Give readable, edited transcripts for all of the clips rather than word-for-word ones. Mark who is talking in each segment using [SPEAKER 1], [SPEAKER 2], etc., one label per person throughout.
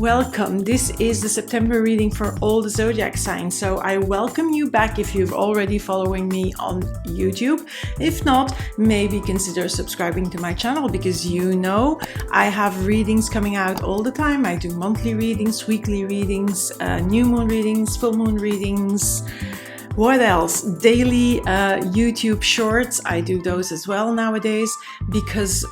[SPEAKER 1] Welcome. This is the September reading for all the Zodiac signs. So I welcome you back if you've already following me on YouTube. If not, maybe consider subscribing to my channel because you know I have readings coming out all the time. I do monthly readings, weekly readings, new moon readings, full moon readings. What else? Daily YouTube shorts. I do those as well nowadays because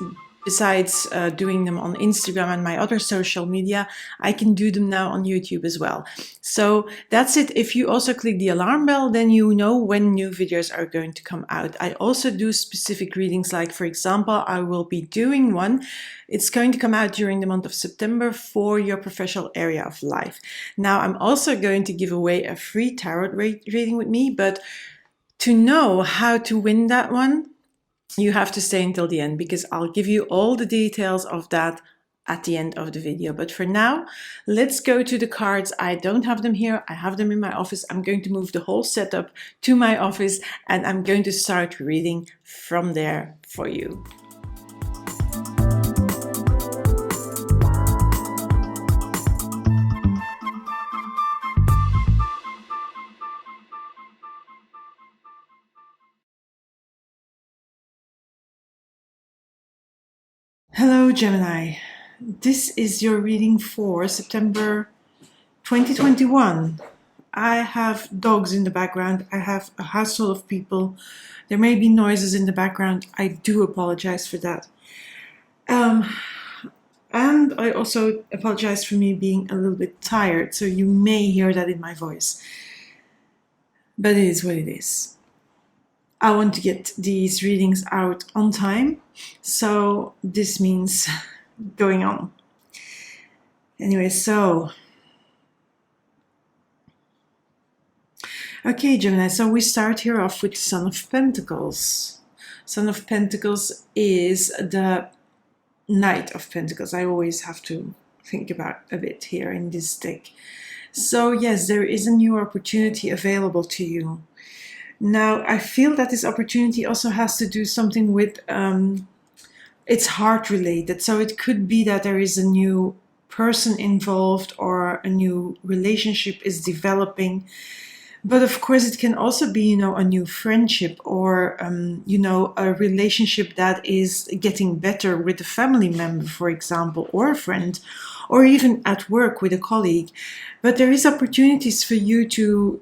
[SPEAKER 1] besides doing them on Instagram and my other social media, I can do them now on YouTube as well. So that's it. If you also click the alarm bell, then you know when new videos are going to come out. I also do specific readings, like for example, I will be doing one. It's going to come out during the month of September for your professional area of life. Now, I'm also going to give away a free tarot reading with me, but to know how to win that one, you have to stay until the end because I'll give you all the details of that at the end of the video. But for now, let's go to the cards. I don't have them here. I have them in my office. I'm going to move the whole setup to my office and I'm going to start reading from there for you. Hello, Gemini. This is your reading for September 2021. I have dogs in the background. I have a household of people. There may be noises in the background. I do apologize for that. And I also apologize for me being a little bit tired, so you may hear that in my voice. But it is what it is. I want to get these readings out on time, so this means going on. Anyway, so okay, Gemini, so we start here off with Son of Pentacles. Son of Pentacles is the Knight of Pentacles. I always have to think about a bit here in this deck. So yes, there is a new opportunity available to you. Now, I feel that this opportunity also has to do something with, it's heart related. So it could be that there is a new person involved or a new relationship is developing. But of course, it can also be, a new friendship or, a relationship that is getting better with a family member, for example, or a friend, or even at work with a colleague. But there is opportunities for you to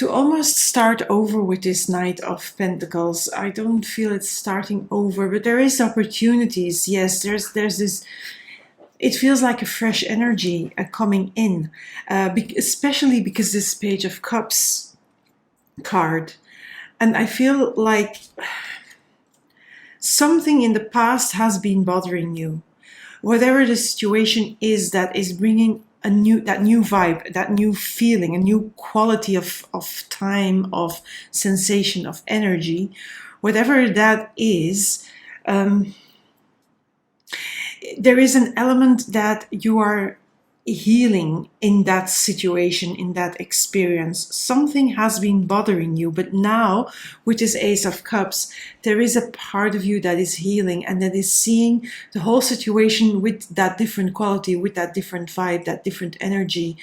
[SPEAKER 1] almost start over with this Knight of Pentacles. I don't feel it's starting over, but there is opportunities. Yes, there's this, it feels like a fresh energy coming in, especially because this Page of Cups card. And I feel like something in the past has been bothering you. Whatever the situation is that is bringing that new vibe, that new feeling, a new quality of time, of sensation, of energy, whatever that is, there is an element that you are healing in that situation, in that experience. Something has been bothering you, but now with this Ace of Cups, there is a part of you that is healing and that is seeing the whole situation with that different quality, with that different vibe, that different energy.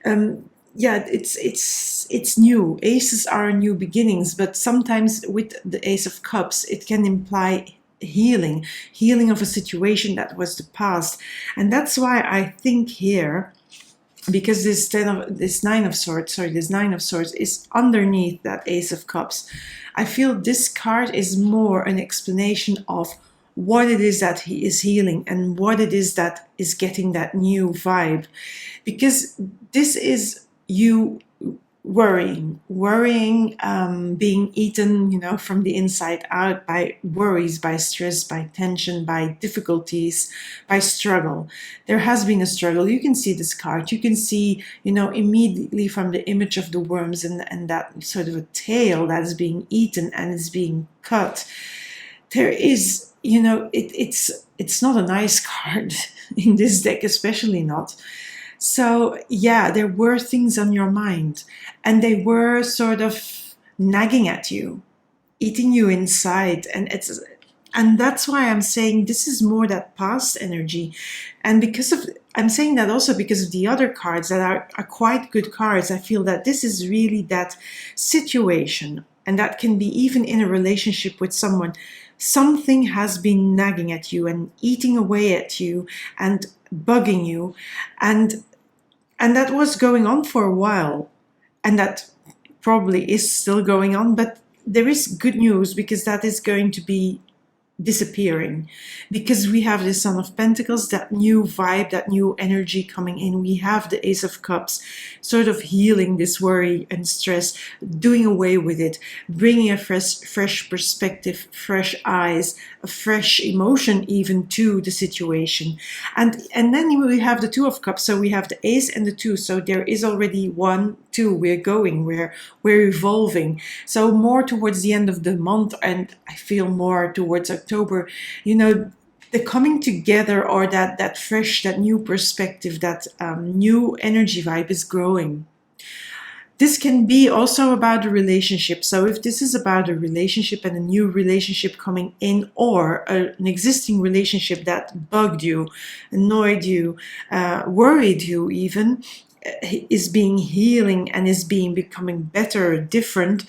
[SPEAKER 1] Yeah, it's new. Aces are new beginnings, but sometimes with the Ace of Cups, it can imply healing of a situation that was the past. And that's why I think here, because this Nine of Swords is underneath that Ace of Cups, I feel this card is more an explanation of what it is that he is healing and what it is that is getting that new vibe, because this is you worrying, being eaten, from the inside out by worries, by stress, by tension, by difficulties, by struggle. There has been a struggle. You can see this card. You can see, immediately from the image of the worms and that sort of a tail that is being eaten and is being cut. There is, it's not a nice card in this deck, especially not. So yeah, there were things on your mind and they were sort of nagging at you, eating you inside. And that's why I'm saying this is more that past energy. And because of, I'm saying that also because of the other cards that are quite good cards. I feel that this is really that situation, and that can be even in a relationship with someone. Something has been nagging at you and eating away at you and bugging you, and that was going on for a while, and that probably is still going on, but there is good news because that is going to be disappearing, because we have the Son of Pentacles, that new vibe, that new energy coming in. We have the Ace of Cups, sort of healing this worry and stress, doing away with it, bringing a fresh perspective, fresh eyes, a fresh emotion even to the situation. And then we have the Two of Cups, so we have the Ace and the Two, so there is already 1, 2, we're going, we're evolving. So more towards the end of the month, and I feel more towards October, the coming together, or that fresh, that new perspective, that new energy vibe is growing. This can be also about a relationship. So if this is about a relationship and a new relationship coming in, or an existing relationship that bugged you, annoyed you, worried you even, is being healing and is becoming better, different,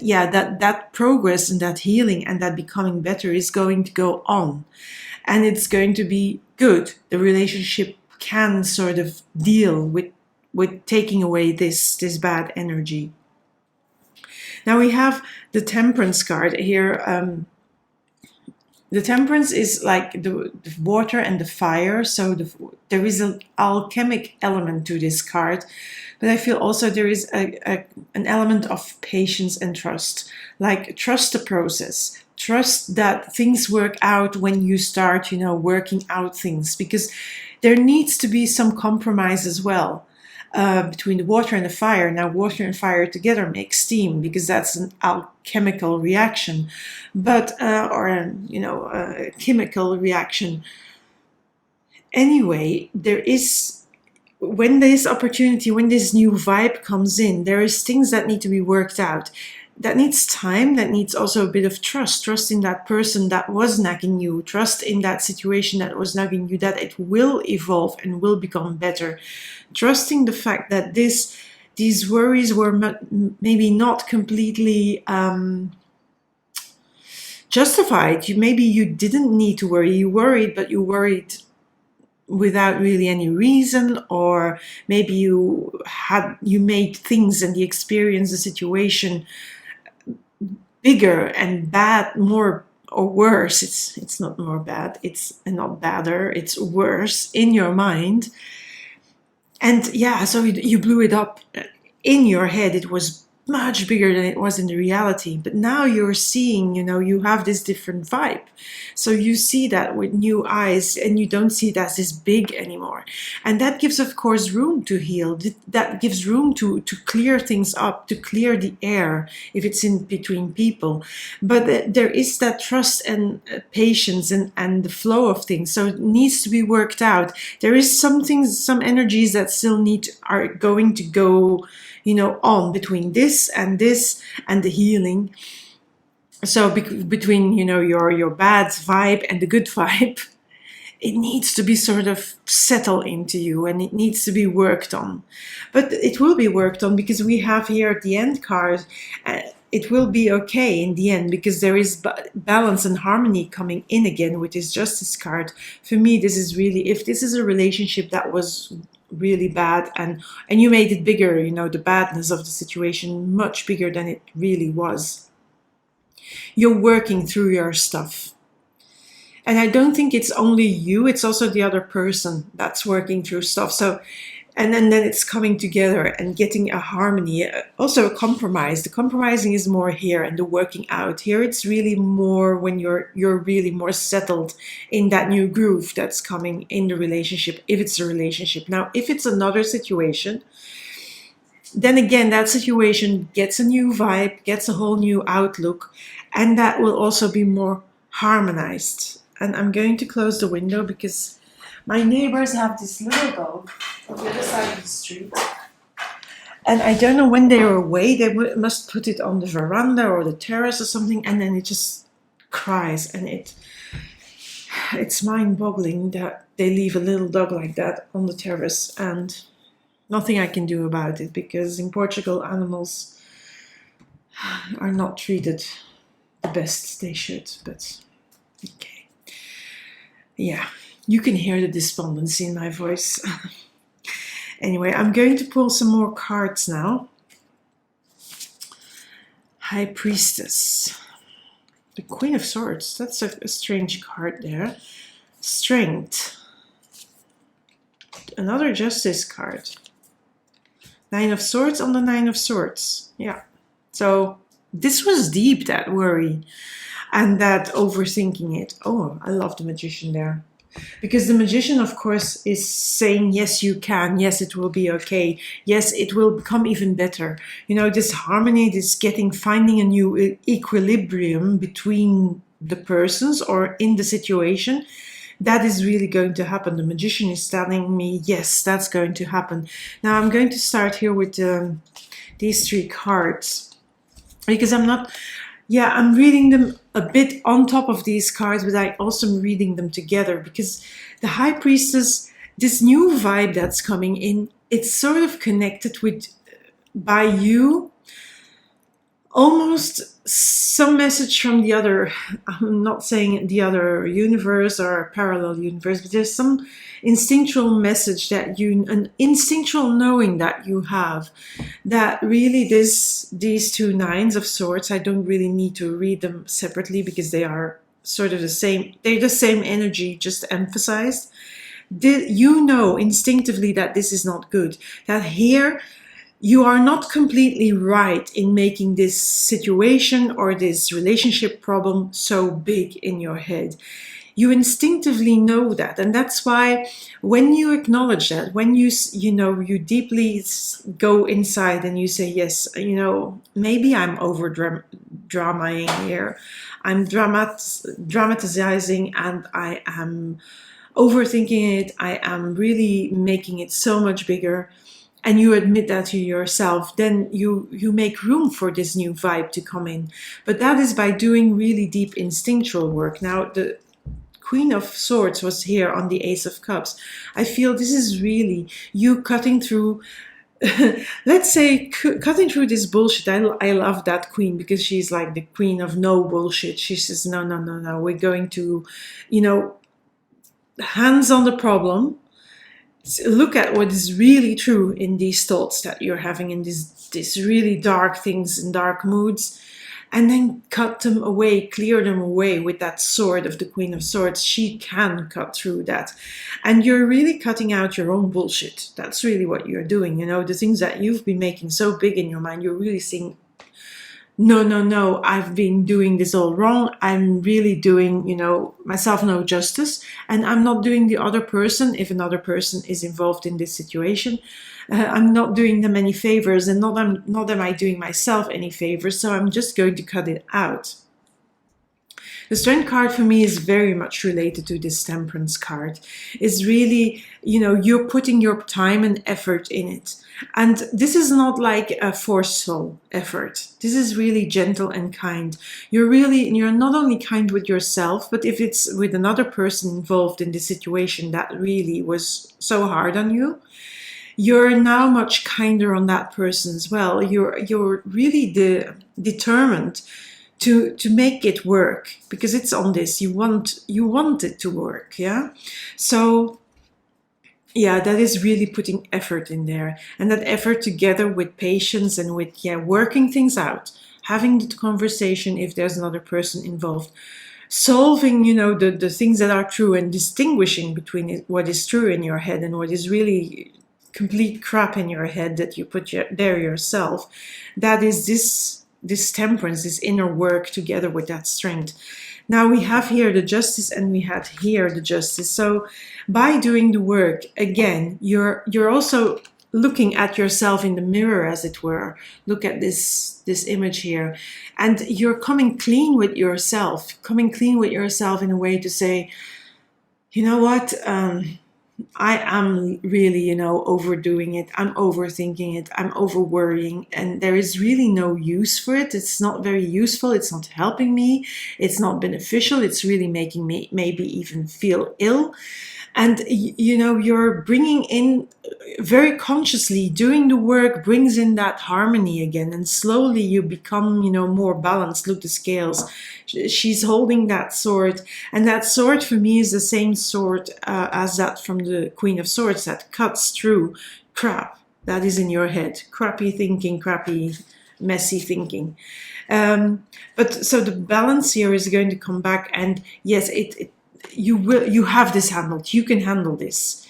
[SPEAKER 1] that progress and that healing and that becoming better is going to go on, and it's going to be good. The relationship can sort of deal with taking away this bad energy. Now we have the Temperance card here. The Temperance is like the water and the fire, so there is an alchemic element to this card, but I feel also there is an element of patience and trust. Like, trust the process, trust that things work out when you start, working out things, because there needs to be some compromise as well. Between the water and the fire. Now, water and fire together make steam, because that's an alchemical reaction, but or a chemical reaction. Anyway, there is, when this opportunity, when this new vibe comes in, there is things that need to be worked out. That needs time, that needs also a bit of trust in that person that was nagging you, trust in that situation that was nagging you, that it will evolve and will become better. Trusting the fact that these worries were maybe not completely justified. Maybe you didn't need to worry. You worried, but you worried without really any reason, or maybe you made things and the experience, the situation, bigger and bad, more or worse. It's not more bad, it's not badder, it's worse in your mind. And so you blew it up in your head. It was much bigger than it was in the reality. But now you're seeing, you have this different vibe. So you see that with new eyes, and you don't see it as this big anymore. And that gives, of course, room to heal. That gives room to clear things up, to clear the air if it's in between people. But there is that trust and patience and the flow of things. So it needs to be worked out. There is some energies that still are going to go, on between this and the healing. So between, your bad vibe and the good vibe, it needs to be sort of settled into you, and it needs to be worked on. But it will be worked on, because we have here at the end card, it will be okay in the end, because there is balance and harmony coming in again with this Justice card. For me, this is really, if this is a relationship that was really bad, and you made it bigger, the badness of the situation much bigger than it really was, you're working through your stuff. And I don't think it's only you, it's also the other person that's working through stuff. So, and then it's coming together and getting a harmony, also a compromise. The compromising is more here, and the working out here, it's really more when you're really more settled in that new groove that's coming in the relationship, if it's a relationship. Now, if it's another situation, then again, that situation gets a new vibe, gets a whole new outlook, and that will also be more harmonized. And I'm going to close the window because my neighbors have this little dog on the other side of the street. And I don't know, when they're away, they must put it on the veranda or the terrace or something, and then it just cries, and it's mind-boggling that they leave a little dog like that on the terrace, and nothing I can do about it, because in Portugal animals are not treated the best they should. But okay, yeah, you can hear the despondency in my voice. Anyway, I'm going to pull some more cards now. High Priestess, the Queen of Swords, that's a strange card there. Strength, another Justice card. Nine of Swords on the Nine of Swords. Yeah, so this was deep, that worry and that overthinking it. Oh, I love the Magician there. Because the Magician, of course, is saying, yes, you can. Yes, it will be okay. Yes, it will become even better. You know, this harmony, this finding a new equilibrium between the persons or in the situation, that is really going to happen. The Magician is telling me, yes, that's going to happen. Now, I'm going to start here with these three cards, because I'm reading them a bit on top of these cards, but I also am reading them together, because the High Priestess, this new vibe that's coming in, it's sort of connected with, by you, almost some message from the other, I'm not saying the other universe or a parallel universe, but there's some instinctual message that an instinctual knowing that you have, that really these two Nines of Swords, I don't really need to read them separately because they are sort of the same, they're the same energy, just emphasized. You know instinctively that this is not good, that here you are not completely right in making this situation or this relationship problem so big in your head. You instinctively know that, and that's why when you acknowledge that, when you deeply go inside and you say, yes, maybe I'm over dramaing here, I'm dramatizing, and I am overthinking it, I am really making it so much bigger, and you admit that to yourself, then you make room for this new vibe to come in. But that is by doing really deep instinctual work. Now, the Queen of Swords was here on the Ace of Cups. I feel this is really you cutting through, let's say, cutting through this bullshit. I love that queen, because she's like the queen of no bullshit. She says, no, we're going to, hands on the problem. Look at what is really true in these thoughts that you're having, in these really dark things and dark moods, and then cut them away, clear them away with that sword of the Queen of Swords. She can cut through that. And you're really cutting out your own bullshit. That's really what you're doing. The things that you've been making so big in your mind, you're really seeing, no, I've been doing this all wrong. I'm really doing, myself no justice. And I'm not doing the other person, if another person is involved in this situation, I'm not doing them any favors, and not am I doing myself any favors. So I'm just going to cut it out. The Strength card for me is very much related to this Temperance card. It's really, you're putting your time and effort in it. And this is not like a forceful effort. This is really gentle and kind. You're not only kind with yourself, but if it's with another person involved in this situation that really was so hard on you, you're now much kinder on that person as well. You're really determined to make it work, because it's on this. You want it to work, yeah? So yeah, that is really putting effort in there, and that effort together with patience and with working things out, having the conversation if there's another person involved, solving the things that are true, and distinguishing between what is true in your head and what is really complete crap in your head that you put there yourself. That is this temperance, this inner work together with that strength. Now we have here the Justice, and we had here the Justice. So by doing the work, again, you're also looking at yourself in the mirror, as it were. Look at this image here, and you're coming clean with yourself in a way to say, you know what, I am really, overdoing it. I'm overthinking it. I'm over worrying, and there is really no use for it. It's not very useful. It's not helping me. It's not beneficial. It's really making me maybe even feel ill. And you're bringing in, very consciously doing the work brings in that harmony again, and slowly you become more balanced. Look, the scales, she's holding that sword, and that sword for me is the same sword as that from the Queen of Swords, that cuts through crap that is in your head, crappy thinking, crappy messy thinking. But so the balance here is going to come back, and yes, you have this handled. You can handle this.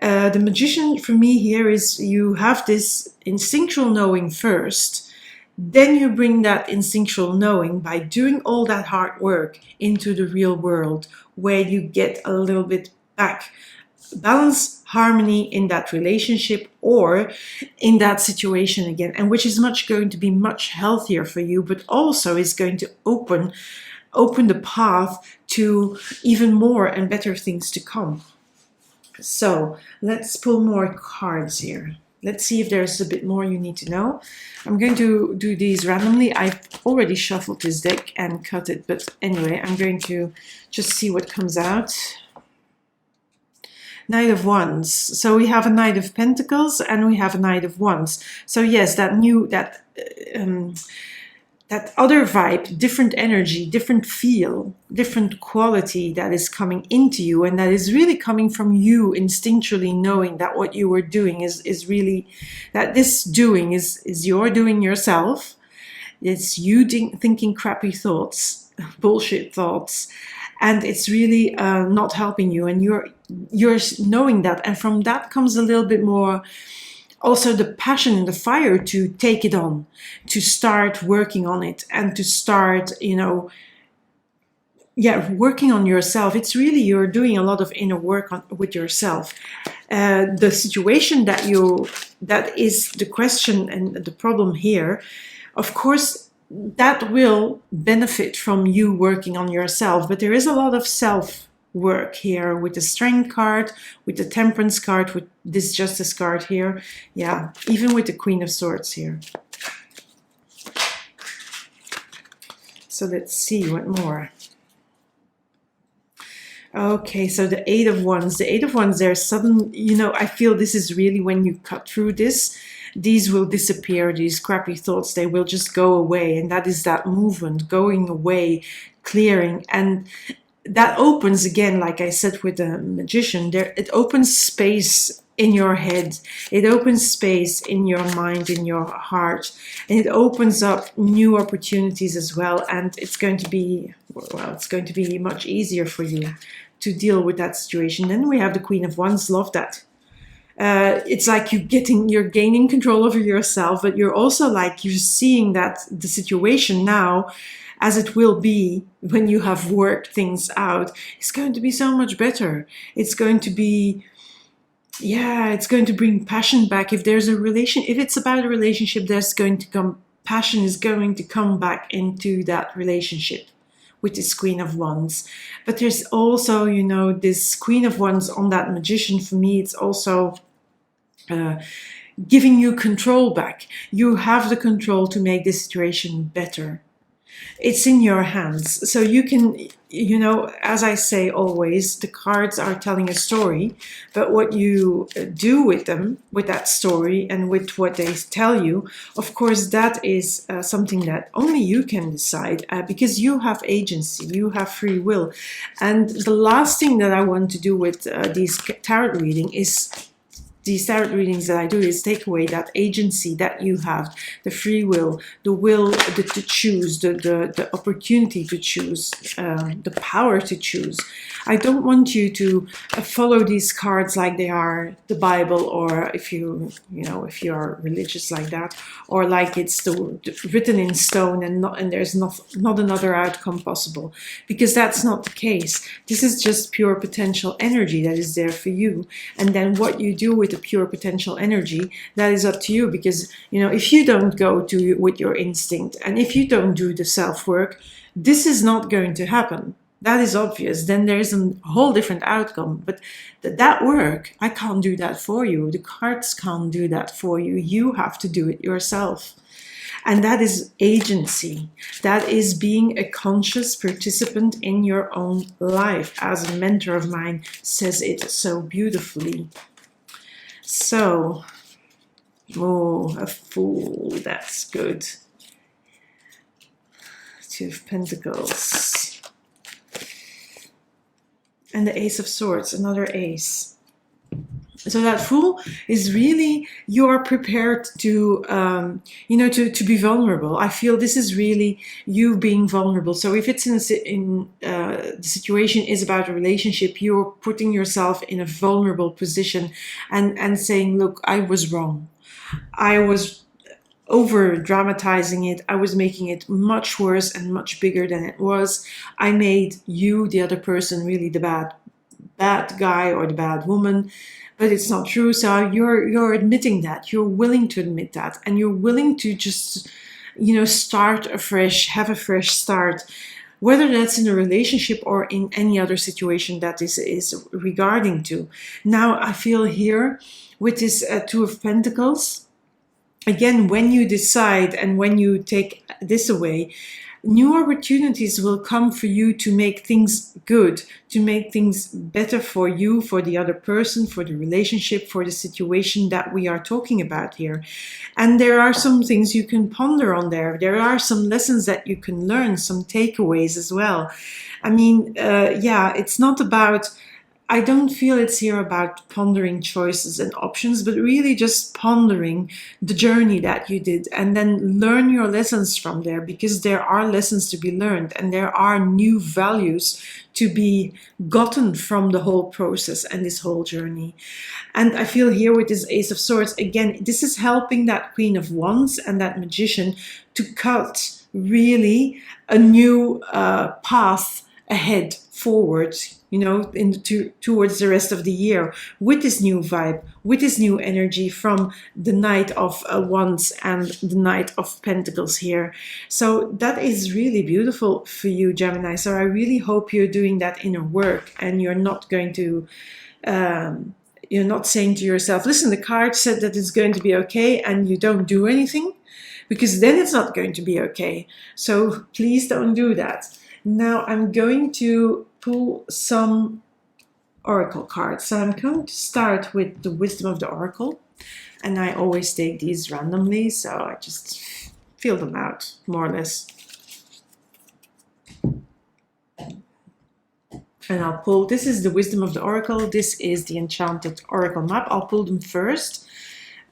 [SPEAKER 1] The Magician for me here is, you have this instinctual knowing first, then you bring that instinctual knowing by doing all that hard work into the real world, where you get a little bit back balance, harmony in that relationship or in that situation again, and which is going to be much healthier for you, but also is going to open the path to even more and better things to come. So let's pull more cards here. Let's see if there's a bit more you need to know. I'm going to do these randomly. I've already shuffled this deck and cut it, but anyway, I'm going to just see what comes out. Knight of Wands. So we have a Knight of Pentacles and we have a Knight of Wands. So yes, that other vibe, different energy, different feel, different quality that is coming into you, and that is really coming from you instinctually knowing that what you were doing is really, that this doing is you're doing yourself. It's you thinking crappy thoughts, bullshit thoughts, and it's really not helping you, and you're knowing that, and from that comes a little bit more also the passion and the fire to take it on, to start working on it, and to start, working on yourself. It's really, you're doing a lot of inner work with yourself. The situation that is the question and the problem here, of course, that will benefit from you working on yourself, but there is a lot of self work here with the Strength card, with the Temperance card, with this Justice card here. Yeah, even with the Queen of Swords here. So let's see what more. Okay, so the Eight of Wands. The Eight of Wands, there's sudden, I feel this is really when you cut through this, these will disappear, these crappy thoughts, they will just go away. And that is that movement, going away, clearing. And that opens, again, like I said with the Magician, it opens space in your head, it opens space in your mind, in your heart, and it opens up new opportunities as well. And it's going to be, it's going to be much easier for you to deal with that situation. Then we have the Queen of Wands. Love that. It's like you're gaining control over yourself, but you're also like, you're seeing that the situation now, as it will be when you have worked things out, it's going to be so much better. It's going to be, it's going to bring passion back. If there's a if it's about a relationship, passion is going to come back into that relationship with this Queen of Wands. But there's also, this Queen of Wands on that Magician, for me, it's also giving you control back. You have the control to make this situation better. It's in your hands. So you can, as I say always, the cards are telling a story, but what you do with them, with that story and with what they tell you, of course, that is something that only you can decide, because you have agency, you have free will. And the last thing that I want to do with these tarot readings that I do is take away that agency that you have, the free will, the will to choose, the opportunity to choose, the power to choose. I don't want you to follow these cards like they are the Bible, or if you are religious like that, or like it's written in stone and there's not another outcome possible, because that's not the case. This is just pure potential energy that is there for you, and then what you do with the pure potential energy, that is up to you. Because if you don't go with your instinct, and if you don't do the self-work, this is not going to happen. That is obvious. Then there is a whole different outcome. But that work, I can't do that for you. The cards can't do that for you. You have to do it yourself. And that is agency. That is being a conscious participant in your own life, as a mentor of mine says it so beautifully. So, oh, a Fool, that's good. Two of Pentacles. And the Ace of Swords, another ace. So that Fool is really, you are prepared to, to be vulnerable. I feel this is really you being vulnerable. So if it's the situation is about a relationship, you're putting yourself in a vulnerable position and saying, look, I was wrong. I was over dramatizing it. I was making it much worse and much bigger than it was. I made you, the other person, really the bad guy or the bad woman. But it's not true. So you're admitting that. You're willing to admit that. And you're willing to just, start afresh, have a fresh start. Whether that's in a relationship or in any other situation that is regarding to. Now, I feel here with this Two of Pentacles, again, when you decide and when you take this away, new opportunities will come for you to make things good, to make things better for you, for the other person, for the relationship, for the situation that we are talking about here. And there are some things you can ponder on there. There are some lessons that you can learn, some takeaways as well. I mean, it's not about, I don't feel it's here about pondering choices and options, but really just pondering the journey that you did and then learn your lessons from there, because there are lessons to be learned and there are new values to be gotten from the whole process and this whole journey. And I feel here with this Ace of Swords, again, this is helping that Queen of Wands and that Magician to cut really a new path ahead, forward, towards the rest of the year with this new vibe, with this new energy from the Knight of Wands and the Knight of Pentacles here. So that is really beautiful for you, Gemini. So I really hope you're doing that inner work and you're not going to, you're not saying to yourself, listen, the card said that it's going to be okay, and you don't do anything, because then it's not going to be okay. So please don't do that. Now I'm going to pull some oracle cards. So I'm going to start with the Wisdom of the Oracle. And I always take these randomly, so I just feel them out, more or less. And I'll pull, this is the Wisdom of the Oracle. This is the Enchanted Oracle map. I'll pull them first,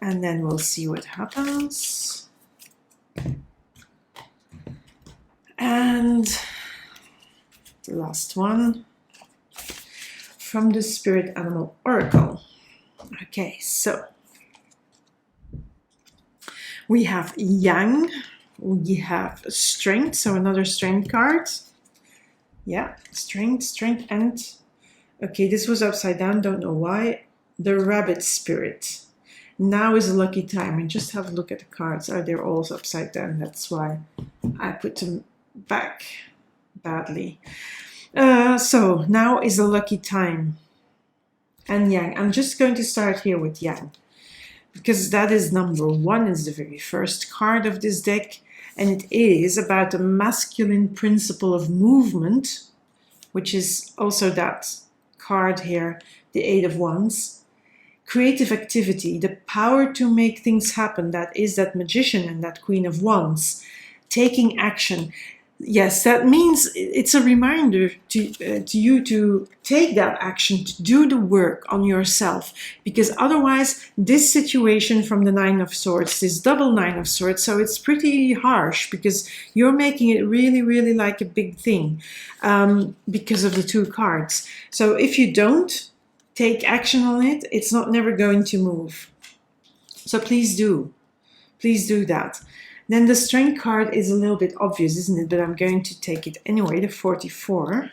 [SPEAKER 1] and then we'll see what happens. And the last one from the Spirit Animal Oracle. Okay, so we have Yang, we have Strength, so another Strength card. Yeah, Strength, and okay, this was upside down, don't know why. The Rabbit Spirit. Now is a lucky time, and just have a look at the cards. Oh, they're all upside down, that's why I put them back badly. So now is a lucky time. And Yang, I'm just going to start here with Yang, because that is number one, is the very first card of this deck, and it is about the masculine principle of movement, which is also that card here, the Eight of Wands. Creative activity, the power to make things happen, that is that Magician and that Queen of Wands. Taking action. Yes, that means it's a reminder to you to take that action, to do the work on yourself, because otherwise this situation from the Nine of Swords, this double Nine of Swords, so it's pretty harsh because you're making it really, really like a big thing because of the two cards. So if you don't take action on it, it's not never going to move. So please do that. Then the Strength card is a little bit obvious, isn't it? But I'm going to take it anyway, the 44.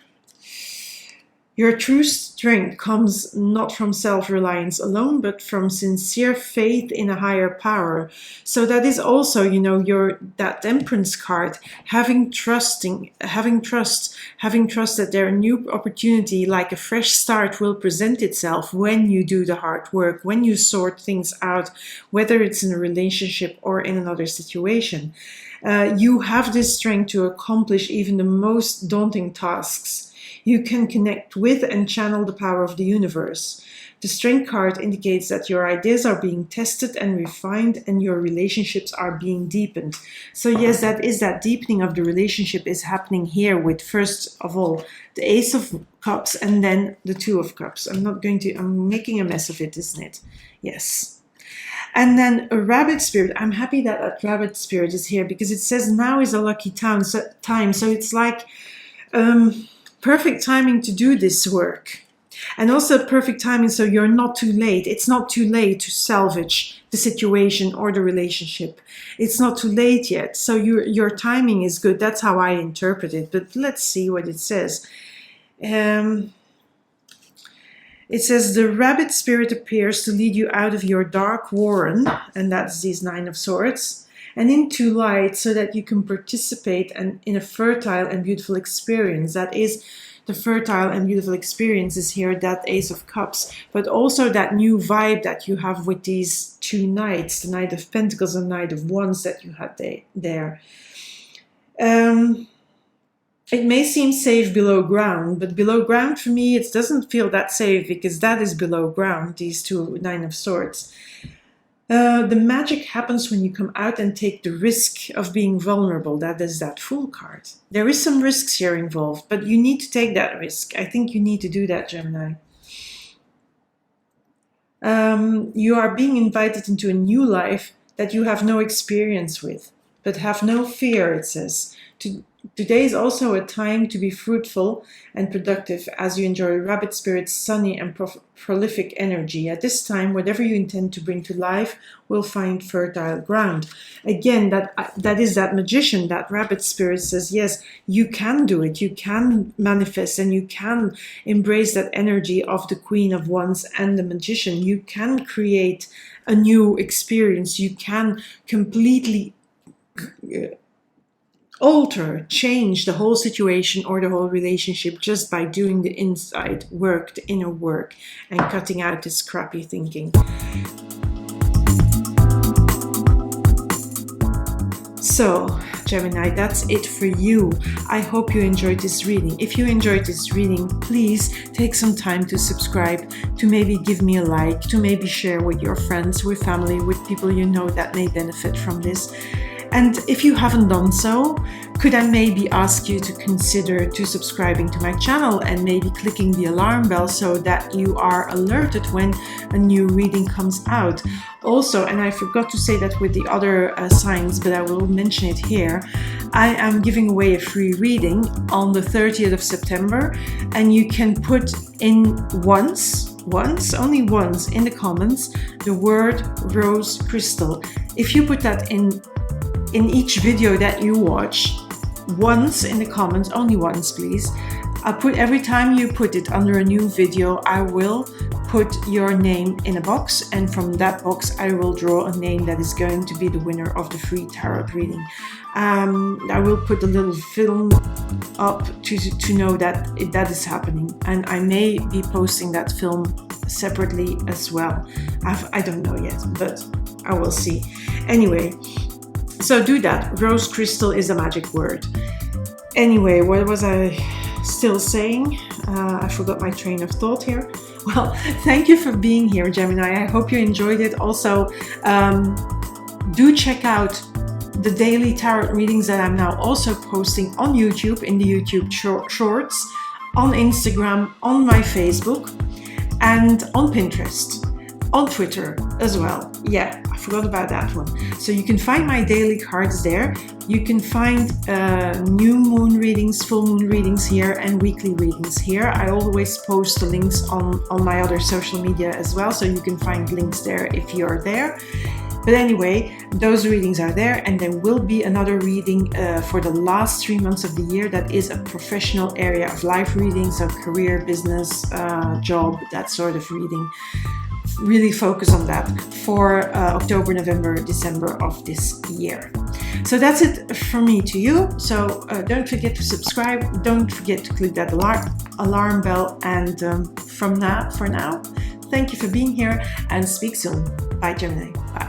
[SPEAKER 1] Your true strength comes not from self-reliance alone, but from sincere faith in a higher power. So that is also, you know, that Temperance card, having trust that there a new opportunity, like a fresh start, will present itself when you do the hard work, when you sort things out, whether it's in a relationship or in another situation. You have this strength to accomplish even the most daunting tasks. You can connect with and channel the power of the universe. The Strength card indicates that your ideas are being tested and refined, and your relationships are being deepened. So yes, that deepening of the relationship is happening here with, first of all, the Ace of Cups and then the Two of Cups. I'm making a mess of it, isn't it? Yes. And then a Rabbit Spirit. I'm happy that Rabbit Spirit is here, because it says now is a lucky time. So it's like perfect timing to do this work. And also perfect timing so you're not too late. It's not too late to salvage the situation or the relationship. It's not too late yet. So your timing is good. That's how I interpret it. But let's see what it says. It says the Rabbit Spirit appears to lead you out of your dark warren, and that's this Nine of Swords, and into light, so that you can participate in a fertile and beautiful experience. That is, the fertile and beautiful experience is here, that Ace of Cups, but also that new vibe that you have with these two knights, the Knight of Pentacles and Knight of Wands that you had there. It may seem safe below ground, but below ground for me, it doesn't feel that safe, because that is below ground, these two Nine of Swords. The magic happens when you come out and take the risk of being vulnerable. That is that Fool card. There is some risks here involved, but you need to take that risk. I think you need to do that, Gemini. You are being invited into a new life that you have no experience with, but have no fear, it says. Today is also a time to be fruitful and productive as you enjoy Rabbit Spirit's sunny and prolific energy. At this time, whatever you intend to bring to life will find fertile ground. Again, that is that Magician, that Rabbit Spirit says, yes, you can do it. You can manifest, and you can embrace that energy of the Queen of Wands and the Magician. You can create a new experience. You can completely alter, change the whole situation or the whole relationship just by doing the inside work, the inner work, and cutting out this crappy thinking. So, Gemini, that's it for you. I hope you enjoyed this reading. If you enjoyed this reading, please take some time to subscribe, to maybe give me a like, to maybe share with your friends, with family, with people you know that may benefit from this. And if you haven't done so, could I maybe ask you to consider subscribing to my channel and maybe clicking the alarm bell so that you are alerted when a new reading comes out. Also, and I forgot to say that with the other signs, but I will mention it here, I am giving away a free reading on the 30th of September, and you can put in only once in the comments, the word Rose Crystal. If you put that in each video that you watch, once in the comments, only once please, every time you put it under a new video, I will put your name in a box, and from that box I will draw a name that is going to be the winner of the free tarot reading. I will put a little film up to know that is happening, and I may be posting that film separately as well. I don't know yet, but I will see. Anyway, so do that. Rose Crystal is a magic word. Anyway, what was I still saying? I forgot my train of thought here. Well, thank you for being here, Gemini. I hope you enjoyed it. Also, do check out the daily tarot readings that I'm now also posting on YouTube, in the YouTube shorts, on Instagram, on my Facebook, and on Pinterest, on Twitter as well. Yeah, I forgot about that one. So you can find my daily cards there. You can find new moon readings, full moon readings here, and weekly readings here. I always post the links on my other social media as well, so you can find links there if you're there. But anyway, those readings are there, and there will be another reading for the last 3 months of the year that is a professional area of life reading, so career, business, job, that sort of reading. Really focus on that for October, November, December of this year. So that's it from me to you. So don't forget to subscribe. Don't forget to click that alarm bell. And for now, thank you for being here, and speak soon. Bye, Gemini. Bye.